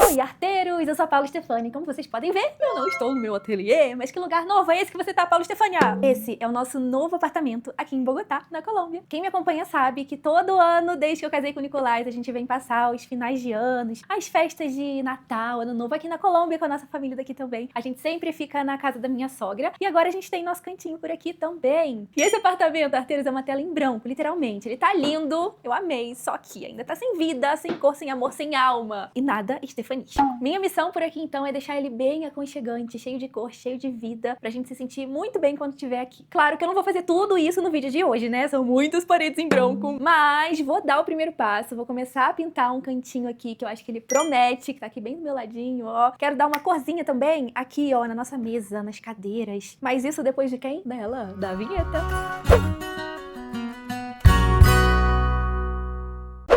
Oi, arteiros! Eu sou a Paula Stefani. Como vocês podem ver, eu não estou no meu ateliê, mas que lugar novo é esse que você tá, Paula Stefania? Esse é o nosso novo apartamento aqui em Bogotá, na Colômbia. Quem me acompanha sabe que todo ano, desde que eu casei com o Nicolás, a gente vem passar os finais de anos, as festas de Natal, Ano Novo aqui na Colômbia, com a nossa família daqui também. A gente sempre fica na casa da minha sogra e agora a gente tem nosso cantinho por aqui também. E esse apartamento, arteiros, é uma tela em branco, literalmente. Ele tá lindo, eu amei, só que ainda tá sem vida, sem cor, sem amor, sem alma. E nada Stefani. Minha missão por aqui, então, é deixar ele bem aconchegante, cheio de cor, cheio de vida, pra gente se sentir muito bem quando estiver aqui. Claro que eu não vou fazer tudo isso no vídeo de hoje, né? São muitas paredes em branco, mas vou dar o primeiro passo, vou começar a pintar um cantinho aqui, que eu acho que ele promete, que tá aqui bem do meu ladinho, ó. Quero dar uma corzinha também aqui, ó, na nossa mesa, nas cadeiras. Mas isso depois de quem? Dela, da vinheta.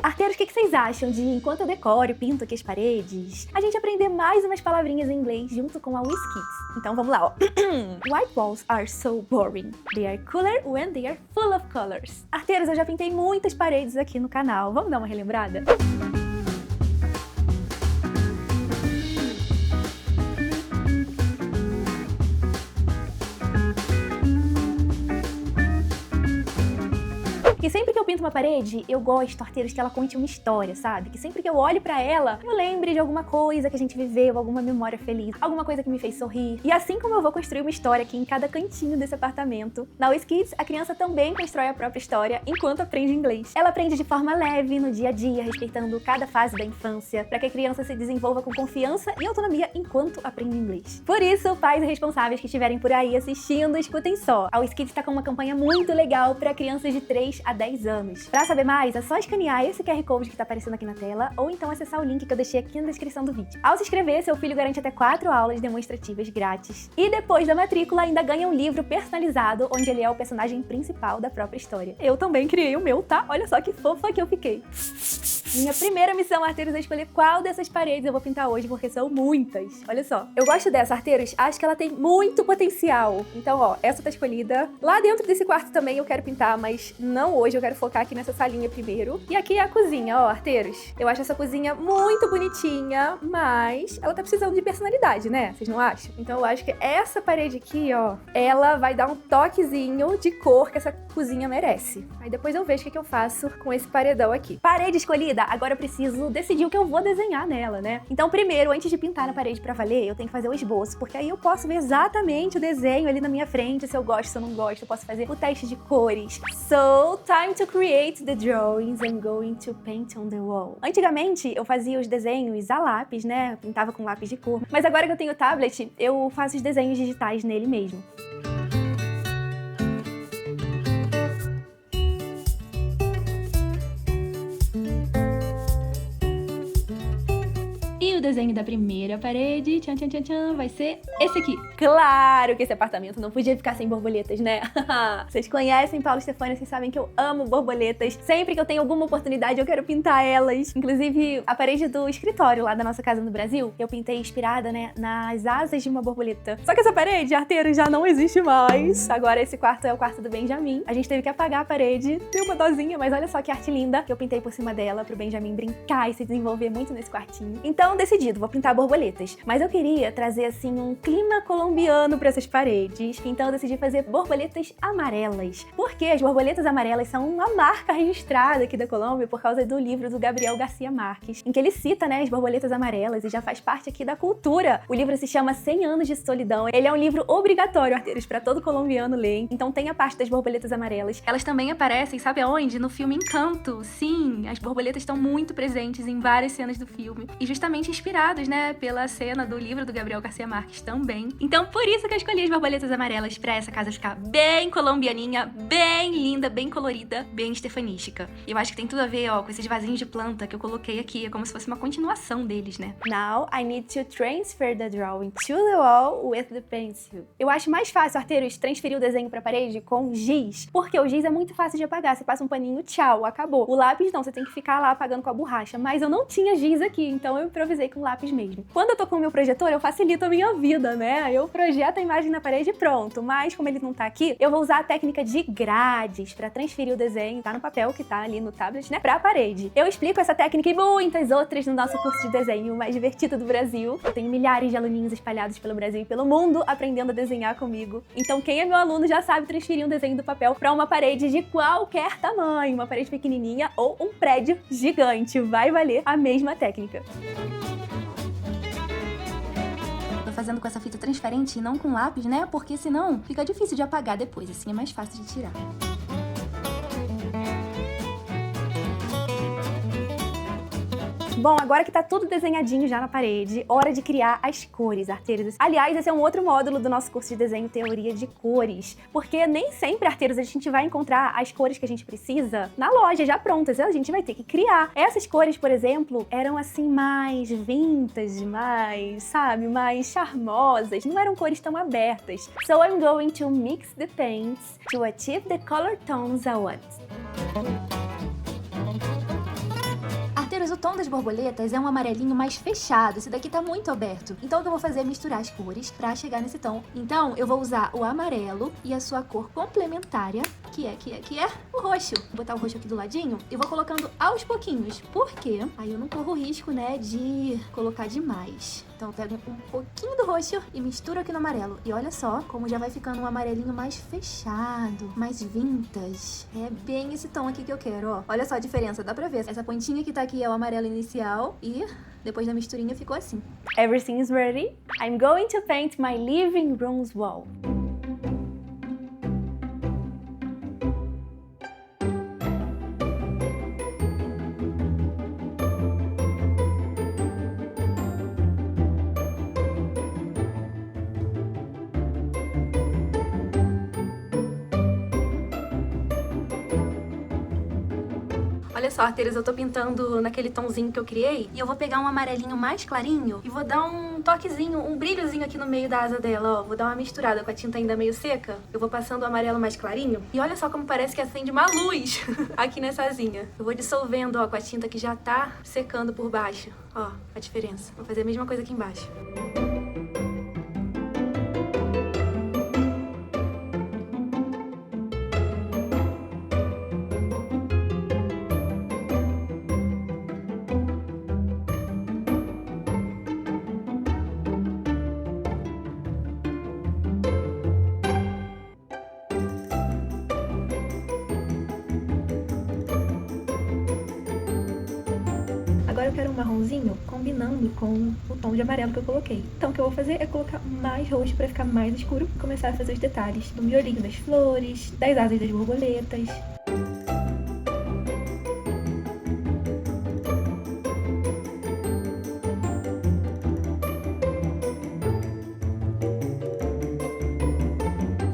Arteiros, o que vocês acham de, enquanto eu decoro e pinto aqui as paredes, a gente aprender mais umas palavrinhas em inglês junto com a WizKids? Então vamos lá, ó. White walls are so boring. They are cooler when they are full of colors. Arteiros, eu já pintei muitas paredes aqui no canal. Vamos dar uma relembrada? E sempre que eu pinto uma parede, eu gosto, arteiros, que ela conte uma história, sabe? Que sempre que eu olhe pra ela, eu lembre de alguma coisa que a gente viveu, alguma memória feliz, alguma coisa que me fez sorrir. E assim como eu vou construir uma história aqui em cada cantinho desse apartamento, na WizKids, a criança também constrói a própria história enquanto aprende inglês. Ela aprende de forma leve, no dia a dia, respeitando cada fase da infância, pra que a criança se desenvolva com confiança e autonomia enquanto aprende inglês. Por isso, pais e responsáveis que estiverem por aí assistindo, escutem só. A WizKids tá com uma campanha muito legal pra crianças de 3 a 10 anos. Pra saber mais, é só escanear esse QR Code que tá aparecendo aqui na tela ou então acessar o link que eu deixei aqui na descrição do vídeo. Ao se inscrever, seu filho garante até 4 aulas demonstrativas grátis. E depois da matrícula, ainda ganha um livro personalizado onde ele é o personagem principal da própria história. Eu também criei o meu, tá? Olha só que fofa que eu fiquei. Minha primeira missão, arteiros, é escolher qual dessas paredes eu vou pintar hoje, porque são muitas. Olha só. Eu gosto dessa, arteiros. Acho que ela tem muito potencial. Então, ó, essa tá escolhida. Lá dentro desse quarto também eu quero pintar, mas não hoje. Eu quero focar aqui nessa salinha primeiro. E aqui é a cozinha, ó, arteiros. Eu acho essa cozinha muito bonitinha, mas ela tá precisando de personalidade, né? Vocês não acham? Então eu acho que essa parede aqui, ó, ela vai dar um toquezinho de cor que essa cozinha merece. Aí depois eu vejo o que eu faço com esse paredão aqui. Parede escolhida. Agora eu preciso decidir o que eu vou desenhar nela, né? Então primeiro, antes de pintar na parede pra valer, eu tenho que fazer o esboço, porque aí eu posso ver exatamente o desenho ali na minha frente, se eu gosto, se eu não gosto, eu posso fazer o teste de cores. So, time to create the drawings I'm going to paint on the wall. Antigamente, eu fazia os desenhos a lápis, né? Eu pintava com lápis de cor. Mas agora que eu tenho o tablet, eu faço os desenhos digitais nele mesmo. E o desenho da primeira parede, tchan, tchan, tchan, tchan, vai ser esse aqui. Claro que esse apartamento não podia ficar sem borboletas, né? Vocês conhecem Paula Stefani, vocês sabem que eu amo borboletas. Sempre que eu tenho alguma oportunidade, eu quero pintar elas. Inclusive, a parede do escritório lá da nossa casa no Brasil, eu pintei inspirada, né, nas asas de uma borboleta. Só que essa parede, arteiro, já não existe mais. Agora esse quarto é o quarto do Benjamin. A gente teve que apagar a parede, deu uma dosinha, mas olha só que arte linda que eu pintei por cima dela pro Benjamin brincar e se desenvolver muito nesse quartinho. Então, decidido, vou pintar borboletas. Mas eu queria trazer, assim, um clima colombiano para essas paredes. Então eu decidi fazer borboletas amarelas. Porque as borboletas amarelas são uma marca registrada aqui da Colômbia por causa do livro do Gabriel Garcia Marques, em que ele cita, né, as borboletas amarelas e já faz parte aqui da cultura. O livro se chama 100 Anos de Solidão. Ele é um livro obrigatório, arteiros, para todo colombiano ler. Então tem a parte das borboletas amarelas. Elas também aparecem, sabe aonde? No filme Encanto. Sim, as borboletas estão muito presentes em várias cenas do filme. E justamente inspirados, né, pela cena do livro do Gabriel Garcia Marques também. Então, por isso que eu escolhi as borboletas amarelas pra essa casa ficar bem colombianinha, bem linda, bem colorida, bem estefanística. E eu acho que tem tudo a ver, ó, com esses vasinhos de planta que eu coloquei aqui. É como se fosse uma continuação deles, né? Now, I need to transfer the drawing to the wall with the pencil. Eu acho mais fácil, arteiros, transferir o desenho pra parede com giz, porque o giz é muito fácil de apagar. Você passa um paninho, tchau, acabou. O lápis não, você tem que ficar lá apagando com a borracha. Mas eu não tinha giz aqui, então eu improvisei finalizei com lápis mesmo. Quando eu tô com o meu projetor, eu facilito a minha vida, né? Eu projeto a imagem na parede e pronto. Mas como ele não tá aqui, eu vou usar a técnica de grades pra transferir o desenho, tá no papel que tá ali no tablet, né, pra parede. Eu explico essa técnica e muitas outras no nosso curso de desenho mais divertido do Brasil. Eu tenho milhares de aluninhos espalhados pelo Brasil e pelo mundo aprendendo a desenhar comigo. Então quem é meu aluno já sabe transferir um desenho do papel pra uma parede de qualquer tamanho, uma parede pequenininha ou um prédio gigante. Vai valer a mesma técnica. Tô fazendo com essa fita transparente e não com lápis, né? Porque senão fica difícil de apagar depois, assim é mais fácil de tirar. Bom, agora que tá tudo desenhadinho já na parede, hora de criar as cores, arteiros. Aliás, esse é um outro módulo do nosso curso de desenho, Teoria de Cores, porque nem sempre, arteiros, a gente vai encontrar as cores que a gente precisa na loja já prontas, a gente vai ter que criar. Essas cores, por exemplo, eram assim mais vintage, mais, sabe, mais charmosas, não eram cores tão abertas. So I'm going to mix the paints to achieve the color tones I want. Arteiros, o tom das borboletas é um amarelinho mais fechado, esse daqui tá muito aberto. Então o que eu vou fazer é misturar as cores pra chegar nesse tom. Então eu vou usar o amarelo e a sua cor complementária, que é o roxo. Vou botar o roxo aqui do ladinho e vou colocando aos pouquinhos, porque aí eu não corro o risco, né, de colocar demais. Então eu pego um pouquinho do roxo e misturo aqui no amarelo. E olha só como já vai ficando um amarelinho mais fechado, mais vintage. É bem esse tom aqui que eu quero, ó. Olha só a diferença, dá pra ver. Essa pontinha que tá aqui é o amarelo inicial e depois da misturinha ficou assim. Everything is ready? I'm going to paint my living room's wall. Olha só, arteiros, eu tô pintando naquele tomzinho que eu criei e eu vou pegar um amarelinho mais clarinho e vou dar um toquezinho, um brilhozinho aqui no meio da asa dela, ó. Vou dar uma misturada com a tinta ainda meio seca. Eu vou passando o amarelo mais clarinho e olha só como parece que acende uma luz aqui nessa asinha. Eu vou dissolvendo, ó, com a tinta que já tá secando por baixo. Ó, a diferença. Vou fazer a mesma coisa aqui embaixo. Agora eu quero um marronzinho combinando com o tom de amarelo que eu coloquei. Então o que eu vou fazer é colocar mais roxo para ficar mais escuro e começar a fazer os detalhes do miolinho das flores, das asas das borboletas.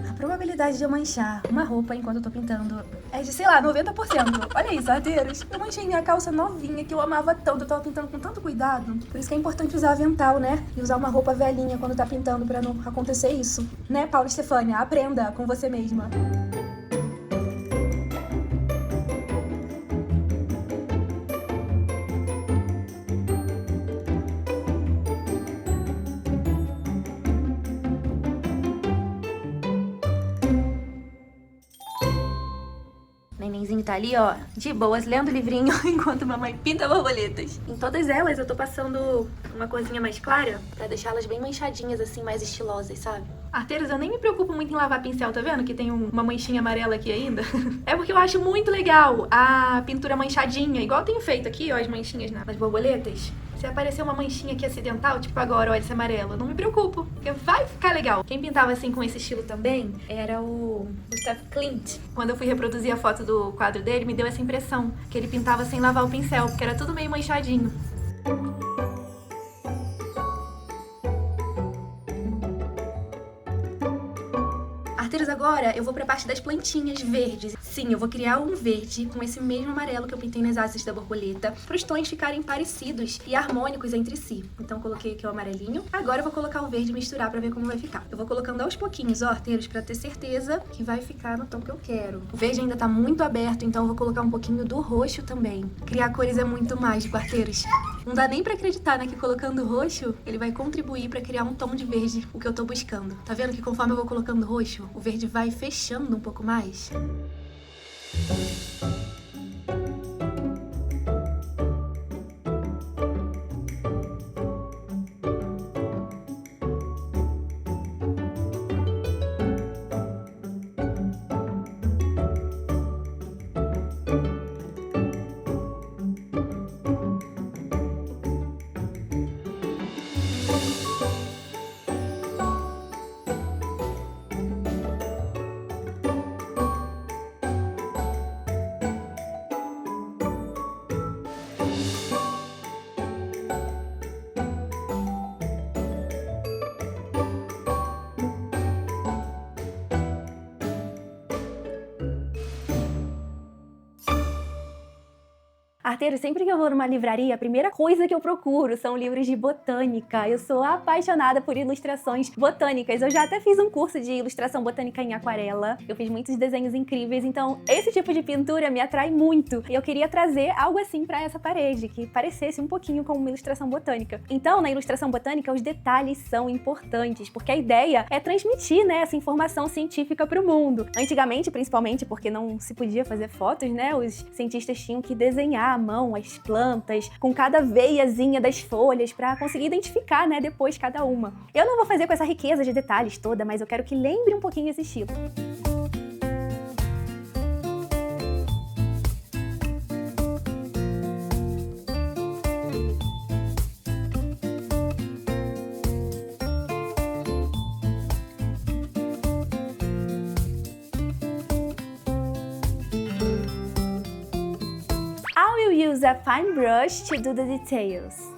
A probabilidade de eu manchar uma roupa enquanto eu tô pintando é de, sei lá, 90%. Olha isso, arteiros. Eu manchei minha calça novinha, que eu amava tanto, eu tava pintando com tanto cuidado. Por isso que é importante usar avental, né? E usar uma roupa velhinha quando tá pintando pra não acontecer isso. Né, Paula Stefânia? Aprenda com você mesma. Nenenzinho tá ali, ó, de boas, lendo o livrinho enquanto mamãe pinta borboletas. Em todas elas eu tô passando uma corzinha mais clara pra deixá-las bem manchadinhas, assim, mais estilosas, sabe? Arteiros, eu nem me preocupo muito em lavar pincel, tá vendo? Que tem uma manchinha amarela aqui ainda. É porque eu acho muito legal a pintura manchadinha, igual eu tenho feito aqui, ó, as manchinhas nas borboletas. Se aparecer uma manchinha aqui acidental, tipo agora, ó, esse amarelo, eu não me preocupo, porque vai ficar legal. Quem pintava assim com esse estilo também era o Gustav Klimt. Quando eu fui reproduzir a foto do quadro dele, me deu essa impressão, que ele pintava sem lavar o pincel, porque era tudo meio manchadinho. Arteiros, agora eu vou pra parte das plantinhas verdes. Sim, eu vou criar um verde com esse mesmo amarelo que eu pintei nas asas da borboleta, para os tons ficarem parecidos e harmônicos entre si. Então eu coloquei aqui o amarelinho. Agora eu vou colocar o verde e misturar pra ver como vai ficar. Eu vou colocando aos pouquinhos, ó, arteiros, pra ter certeza que vai ficar no tom que eu quero. O verde ainda tá muito aberto, então eu vou colocar um pouquinho do roxo também. Criar cores é muito mágico, arteiros. Não dá nem pra acreditar, né, que colocando roxo, ele vai contribuir pra criar um tom de verde, o que eu tô buscando. Tá vendo que conforme eu vou colocando roxo, o verde vai fechando um pouco mais? Arteiro, sempre que eu vou numa livraria, a primeira coisa que eu procuro são livros de botânica. Eu sou apaixonada por ilustrações botânicas. Eu já até fiz um curso de ilustração botânica em aquarela. Eu fiz muitos desenhos incríveis, então esse tipo de pintura me atrai muito. E eu queria trazer algo assim pra essa parede, que parecesse um pouquinho como uma ilustração botânica. Então, na ilustração botânica, os detalhes são importantes, porque a ideia é transmitir, né, essa informação científica pro mundo. Antigamente, principalmente porque não se podia fazer fotos, né, os cientistas tinham que desenhar à mão as plantas, com cada veiazinha das folhas, para conseguir identificar, né, depois cada uma. Eu não vou fazer com essa riqueza de detalhes toda, mas eu quero que lembre um pouquinho esse estilo. I will use a fine brush to do the details.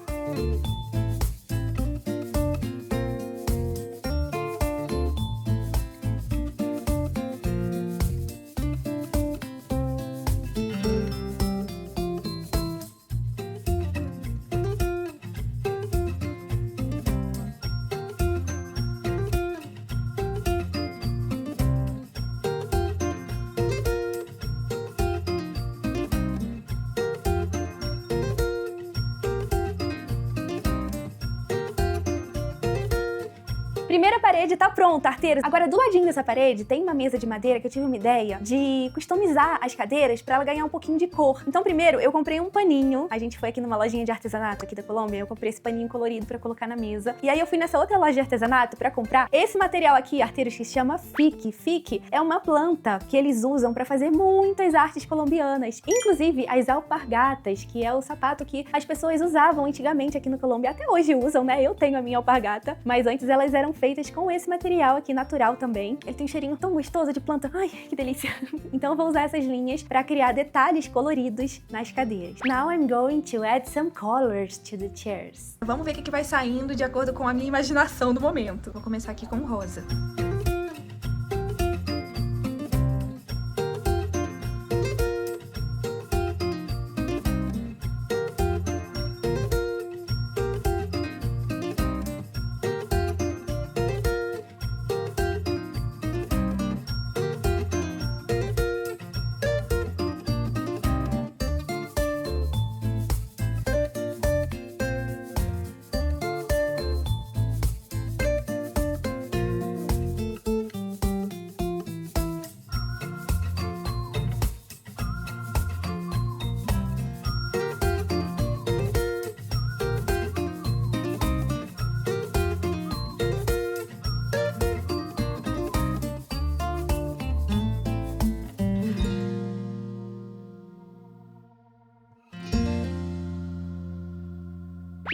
Primeira parede tá pronta, arteiros. Agora, do ladinho dessa parede, tem uma mesa de madeira que eu tive uma ideia de customizar as cadeiras pra ela ganhar um pouquinho de cor. Então, primeiro, eu comprei um paninho. A gente foi aqui numa lojinha de artesanato aqui da Colômbia, eu comprei esse paninho colorido pra colocar na mesa. E aí eu fui nessa outra loja de artesanato pra comprar esse material aqui, arteiros, que se chama fique. Fique é uma planta que eles usam pra fazer muitas artes colombianas. Inclusive, as alpargatas, que é o sapato que as pessoas usavam antigamente aqui na Colômbia. Até hoje usam, né? Eu tenho a minha alpargata, mas antes elas eram feitas com esse material aqui natural também. Ele tem um cheirinho tão gostoso de planta. Ai, que delícia! Então eu vou usar essas linhas para criar detalhes coloridos nas cadeiras. Now I'm going to add some colors to the chairs. Vamos ver o que vai saindo de acordo com a minha imaginação do momento. Vou começar aqui com rosa.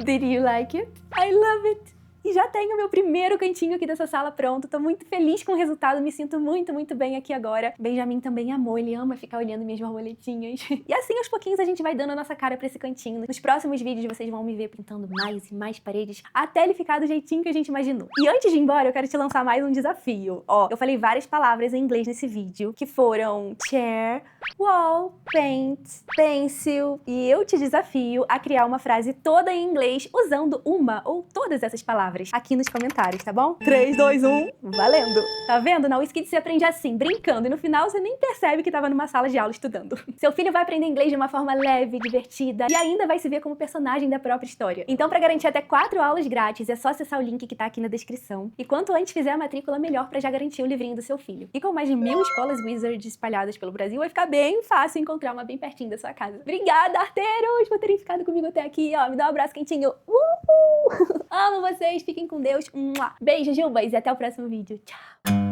Did you like it? I love it! E já tenho meu primeiro cantinho aqui dessa sala pronto, tô muito feliz com o resultado, me sinto muito, muito bem aqui agora. Benjamin também amou, ele ama ficar olhando minhas borboletinhas. E assim, aos pouquinhos, a gente vai dando a nossa cara pra esse cantinho. Nos próximos vídeos, vocês vão me ver pintando mais e mais paredes, até ele ficar do jeitinho que a gente imaginou. E antes de ir embora, eu quero te lançar mais um desafio. Ó, eu falei várias palavras em inglês nesse vídeo, que foram chair, wall, paint, pencil, e eu te desafio a criar uma frase toda em inglês usando uma ou todas essas palavras. palavras aqui nos comentários, tá bom? 3, 2, 1, valendo! Tá vendo? Na WizKids você aprende assim, brincando, e no final você nem percebe que tava numa sala de aula estudando. Seu filho vai aprender inglês de uma forma leve, divertida e ainda vai se ver como personagem da própria história. Então, pra garantir até 4 aulas grátis, é só acessar o link que tá aqui na descrição. E quanto antes fizer a matrícula, melhor pra já garantir o livrinho do seu filho. E com mais de 1000 escolas Wizard espalhadas pelo Brasil, vai ficar bem fácil encontrar uma bem pertinho da sua casa. Obrigada, arteiros, por terem ficado comigo até aqui, ó. Me dá um abraço quentinho. Amo vocês, fiquem com Deus. Beijo, Jubas, e até o próximo vídeo. Tchau!